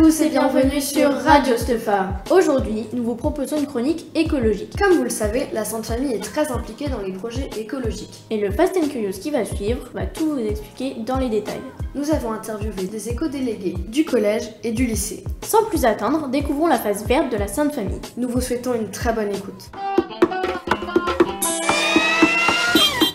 tous et bienvenue sur Radio Stefa. Aujourd'hui, nous vous proposons une chronique écologique. Comme vous le savez, la Sainte Famille est très impliquée dans les projets écologiques. Et le Fast and Curious qui va suivre va tout vous expliquer dans les détails. Nous avons interviewé des éco-délégués du collège et du lycée. Sans plus attendre, découvrons la phase verte de la Sainte Famille. Nous vous souhaitons une très bonne écoute.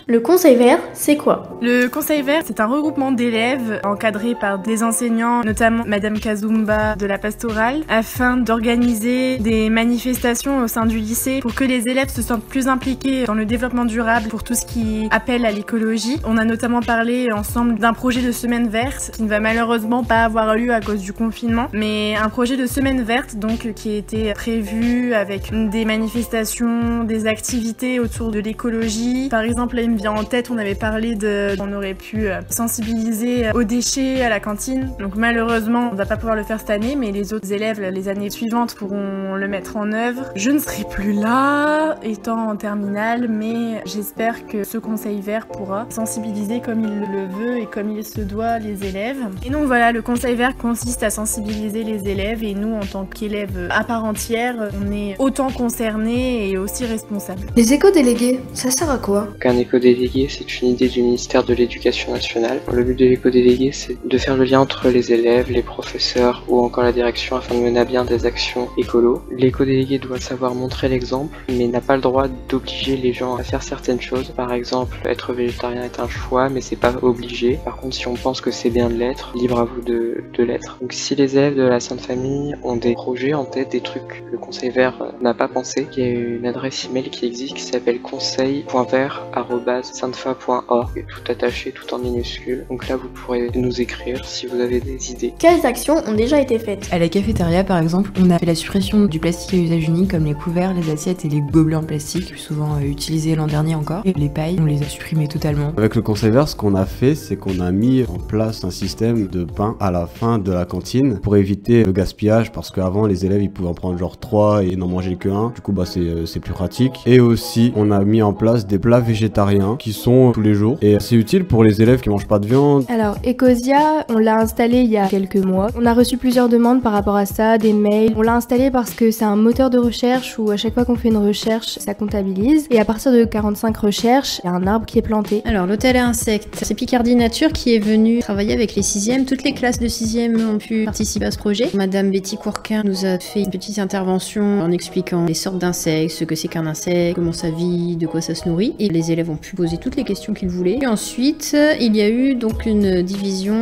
Le Conseil Vert, c'est quoi? Le Conseil Vert, c'est un regroupement d'élèves encadrés par des enseignants, notamment Madame Kazumba de la pastorale, afin d'organiser des manifestations au sein du lycée pour que les élèves se sentent plus impliqués dans le développement durable pour tout ce qui appelle à l'écologie. On a notamment parlé ensemble d'un projet de semaine verte qui ne va malheureusement pas avoir lieu à cause du confinement, mais un projet de semaine verte donc qui a été prévu avec des manifestations, des activités autour de l'écologie. Par exemple, là, il me vient en tête, on avait parlé on aurait pu sensibiliser aux déchets à la cantine. Donc malheureusement, on va pas pouvoir le faire cette année, mais les autres élèves, les années suivantes, pourront le mettre en œuvre. Je ne serai plus là, étant en terminale, mais j'espère que ce Conseil Vert pourra sensibiliser comme il le veut et comme il se doit les élèves. Et donc voilà, le Conseil Vert consiste à sensibiliser les élèves et nous, en tant qu'élèves à part entière, on est autant concernés et aussi responsables. Les éco-délégués, ça sert à quoi? Un éco-délégué, c'est une idée du ministère de l'Éducation nationale. Le but de l'éco-délégué, c'est de faire le lien entre les élèves, les professeurs ou encore la direction afin de mener à bien des actions écolo. L'éco-délégué doit savoir montrer l'exemple, mais n'a pas le droit d'obliger les gens à faire certaines choses. Par exemple, être végétarien est un choix, mais c'est pas obligé. Par contre, si on pense que c'est bien de l'être, libre à vous de l'être. Donc si les élèves de la Sainte Famille ont des projets en tête, des trucs que le Conseil Vert n'a pas pensé, il y a une adresse email qui existe qui s'appelle conseil.vert@saintefa.org, tout attaché, tout en minuscule. Donc là, vous pourrez nous écrire si vous avez des idées. Quelles actions ont déjà été faites? À la cafétéria, par exemple, on a fait la suppression du plastique à usage unique comme les couverts, les assiettes et les gobelets en plastique, plus souvent utilisés l'an dernier encore. Et les pailles, on les a supprimées totalement. Avec le Conseil Vert, ce qu'on a fait, c'est qu'on a mis en place un système de pain à la fin de la cantine pour éviter le gaspillage, parce qu'avant, les élèves, ils pouvaient en prendre genre 3 et n'en manger que 1. Du coup, c'est plus pratique. Et aussi, on a mis en place des plats végétariens qui sont tous les jours. Et c'est utile pour les élèves qui mangent pas de viande. Alors, Ecosia, on l'a installé il y a quelques mois. On a reçu plusieurs demandes par rapport à ça, des mails. On l'a installé parce que c'est un moteur de recherche où à chaque fois qu'on fait une recherche, ça comptabilise. Et à partir de 45 recherches, il y a un arbre qui est planté. Alors, l'hôtel à insectes, c'est Picardie Nature qui est venu travailler avec les 6e. Toutes les classes de 6e ont pu participer à ce projet. Madame Betty Courquin nous a fait une petite intervention en expliquant les sortes d'insectes, ce que c'est qu'un insecte, comment ça vit, de quoi ça se nourrit. Et les élèves ont pu poser toutes les questions qu'ils voulaient. Et ensuite, il y a eu donc une division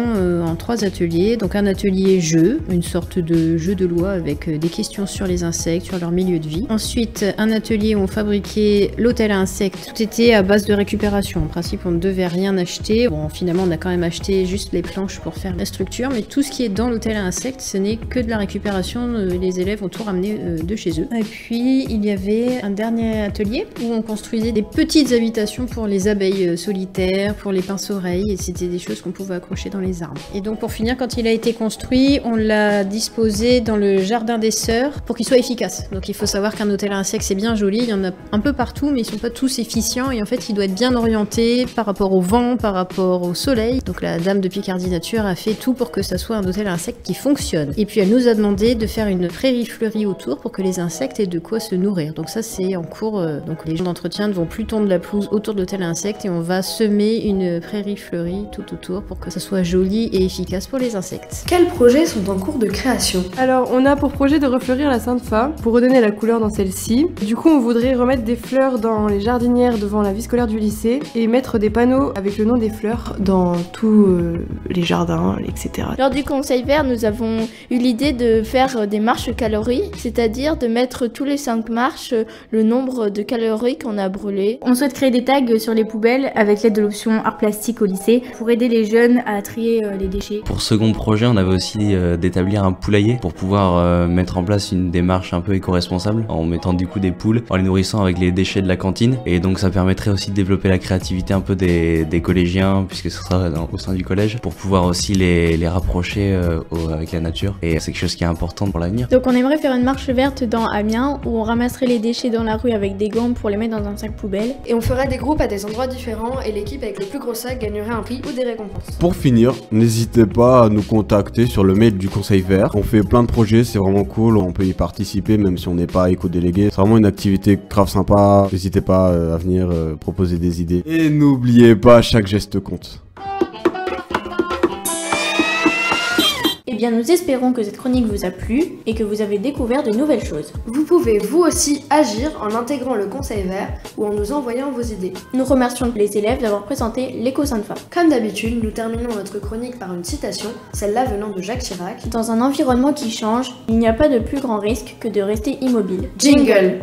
en 3 ateliers. Donc un atelier jeu, une sorte de jeu de loi avec des questions sur les insectes, sur leur milieu de vie. Ensuite, un atelier où on fabriquait l'hôtel à insectes. Tout était à base de récupération. En principe, on ne devait rien acheter. Bon, finalement, on a quand même acheté juste les planches pour faire la structure. Mais tout ce qui est dans l'hôtel à insectes, ce n'est que de la récupération. Les élèves ont tout ramené de chez eux. Et puis, il y avait un dernier atelier où on construisait des petites habitations pour les abeilles solitaires, pour les pince-oreilles, et c'était des choses qu'on pouvait accrocher dans les arbres. Et donc pour finir, quand il a été construit, on l'a disposé dans le jardin des sœurs pour qu'il soit efficace. Donc il faut savoir qu'un hôtel à insectes c'est bien joli, il y en a un peu partout, mais ils sont pas tous efficients, et en fait il doit être bien orienté par rapport au vent, par rapport au soleil. Donc la dame de Picardie Nature a fait tout pour que ça soit un hôtel à insectes qui fonctionne. Et puis elle nous a demandé de faire une prairie fleurie autour pour que les insectes aient de quoi se nourrir. Donc ça c'est en cours, donc les gens d'entretien ne vont plus tondre la pelouse autour de l'hôtel à insectes, et on va semer une prairie fleurie tout autour pour que ça soit joli et efficace pour les insectes. Quels projets sont en cours de création? Alors, on a pour projet de refleurir la Sainte-Fa pour redonner la couleur dans celle-ci. Du coup, on voudrait remettre des fleurs dans les jardinières devant la vie scolaire du lycée et mettre des panneaux avec le nom des fleurs dans tous les jardins, etc. Lors du Conseil Vert, nous avons eu l'idée de faire des marches calories, c'est-à-dire de mettre tous les 5 marches le nombre de calories qu'on a brûlées. On souhaite créer des tags sur les poubelles avec l'aide de l'option art plastique au lycée pour aider les jeunes à trier les déchets. Pour ce second projet, on avait aussi d'établir un poulailler pour pouvoir mettre en place une démarche un peu éco-responsable en mettant du coup des poules, en les nourrissant avec les déchets de la cantine, et donc ça permettrait aussi de développer la créativité un peu des collégiens, puisque ce sera au sein du collège, pour pouvoir aussi les rapprocher avec la nature, et c'est quelque chose qui est important pour l'avenir. Donc on aimerait faire une marche verte dans Amiens où on ramasserait les déchets dans la rue avec des gants pour les mettre dans un sac poubelle. Et on ferait des groupes à des endroits différents et l'équipe avec le plus gros sac gagnerait un prix ou des récompenses. Pour finir, n'hésitez pas à nous contacter sur le mail du Conseil Vert. On fait plein de projets, c'est vraiment cool, on peut y participer même si on n'est pas éco-délégué. C'est vraiment une activité grave sympa, n'hésitez pas à venir proposer des idées. Et n'oubliez pas, chaque geste compte. Eh bien, nous espérons que cette chronique vous a plu et que vous avez découvert de nouvelles choses. Vous pouvez vous aussi agir en intégrant le Conseil Vert ou en nous envoyant vos idées. Nous remercions les élèves d'avoir présenté l'éco-Sainte-Femme. Comme d'habitude, nous terminons notre chronique par une citation, celle-là venant de Jacques Chirac. Dans un environnement qui change, il n'y a pas de plus grand risque que de rester immobile. Jingle!